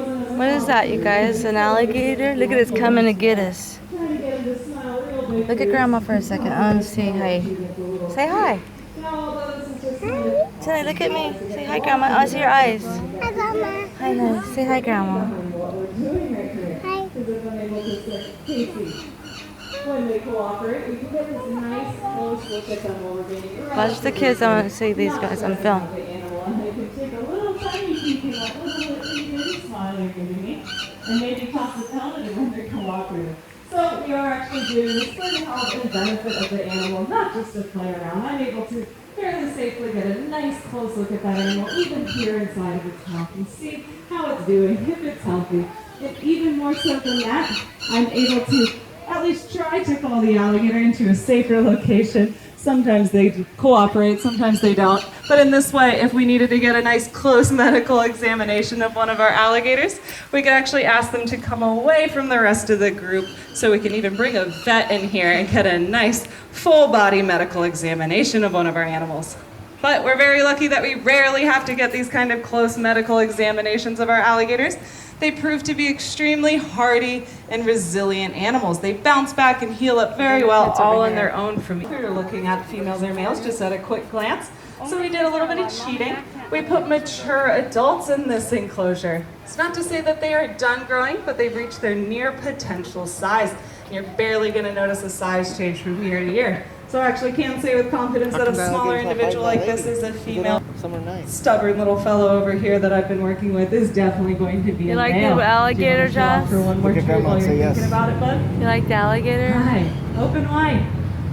What is that, you guys? An alligator? Look at it's coming to get us. Look at Grandma for a second. I want to say hi. Say hi. Tilly, look at me. Say hi, Grandma. I want to see your eyes. Hi, Grandma. Hi, nice. Say hi, Grandma. Hi. When they cooperate, we can get this nice close look at them while we're being Watch the kids. I want to see these guys on film. the animal, and they can take a little tiny peek and like, little smile they're giving me, and maybe toss a pellet when they're cooperative. So we are actually doing this for the health and benefit of the animal, not just to play around. I'm able to fairly safely get a nice close look at that animal, even here inside of its mouth, and see how it's doing, if it's healthy. And even more so than that, I'm able to at least try to call the alligator into a safer location. Sometimes they cooperate, sometimes they don't. But in this way, if we needed to get a nice close medical examination of one of our alligators, we could actually ask them to come away from the rest of the group so we can even bring a vet in here and get a nice full body medical examination of one of our animals. But we're very lucky that we rarely have to get these kind of close medical examinations of our alligators. They prove to be extremely hardy and resilient animals. They bounce back and heal up very well, all on their own. From here, looking at females or males just at a quick glance. So we did a little bit of cheating. We put mature adults in this enclosure. It's not to say that they are done growing, but they've reached their near potential size. You're barely going to notice a size change from year to year. So I actually can say with confidence that a smaller individual like this is a female. Stubborn little fellow over here that I've been working with is definitely going to be a male. You like the alligator, Josh? For one more treat while you're thinking about it, bud? You like the alligator? Hi, open wide.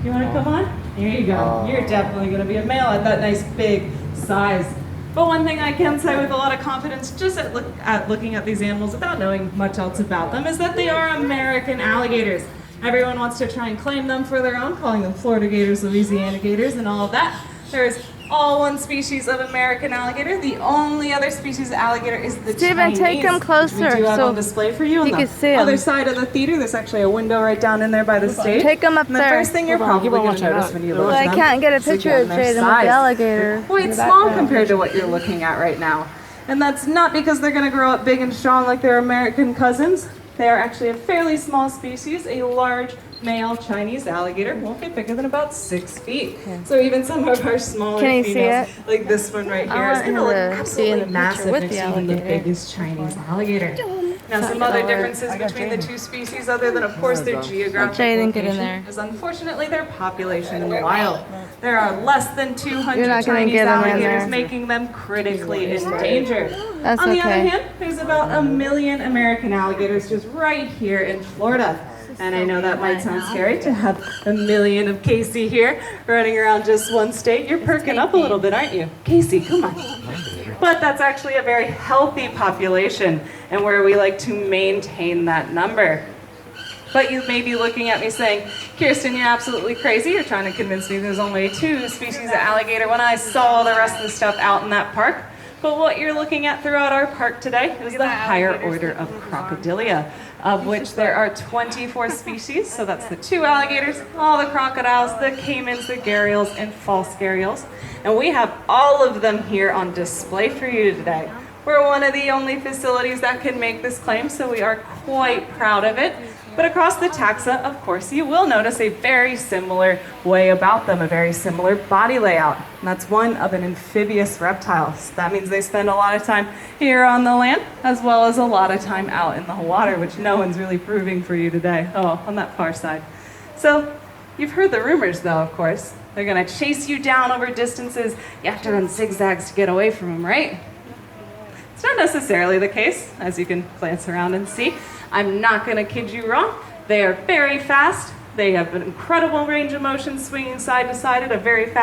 You want to come on? There you go. You're definitely going to be a male at that nice big size. But one thing I can say with a lot of confidence, just at looking at these animals without knowing much else about them, is that they are American alligators. Everyone wants to try and claim them for their own, calling them Florida gators, Louisiana gators, and all of that. There is all one species of American alligator. The only other species of alligator is the Steven, Chinese. take them closer We do have so on display for you on you can the see 'em. other side of the theater. There's actually a window right down in there by the stage. Take them up and the there. first thing you're probably going to notice when you look Well, at I them can't get a is, picture again, of their Jaden with the size. alligator. They're quite in the small background. compared to what you're looking at right now. And that's not because they're going to grow up big and strong like their American cousins. They are actually a fairly small species. A large male Chinese alligator won't get bigger than about 6 feet. So even some of our smaller Can you see females, it? like this one right I here, is want going to him look to be in absolutely the picture massive. with It's the even the alligator. biggest Chinese alligator. Now, some not other gonna work. differences between the two species, other than, of course, their geographic Jaden, get in location, there. is unfortunately their population in the wild. There are less than 200 You're not gonna Chinese get 'em in alligators, there. making them critically endangered. That's On the other okay. hand, there's about 1 million American alligators just right here in Florida. And I know that might sound scary to have 1 million of Casey here running around just one state. You're perking up a little bit, aren't you? Casey, come on. But that's actually a very healthy population and where we like to maintain that number. But you may be looking at me saying, Kirsten, you're absolutely crazy. You're trying to convince me there's only 2 species of alligator when I saw the rest of the stuff out in that park. But what you're looking at throughout our park today is the higher order of crocodilia, of which there are 24 species. So that's the 2 alligators, all the crocodiles, the caimans, the gharials, and false gharials. And we have all of them here on display for you today. We're one of the only facilities that can make this claim, so we are quite proud of it. But across the taxa, of course, you will notice a very similar way about them, a very similar body layout. And that's one of an amphibious reptile. So that means they spend a lot of time here on the land, as well as a lot of time out in the water, which no one's really proving for you today. Oh, on that far side. So you've heard the rumors, though, of course. They're going to chase you down over distances. You have to run zigzags to get away from them, right? It's not necessarily the case, as you can glance around and see. I'm not going to kid you wrong. They are very fast. They have an incredible range of motion, swinging side to side at a very fast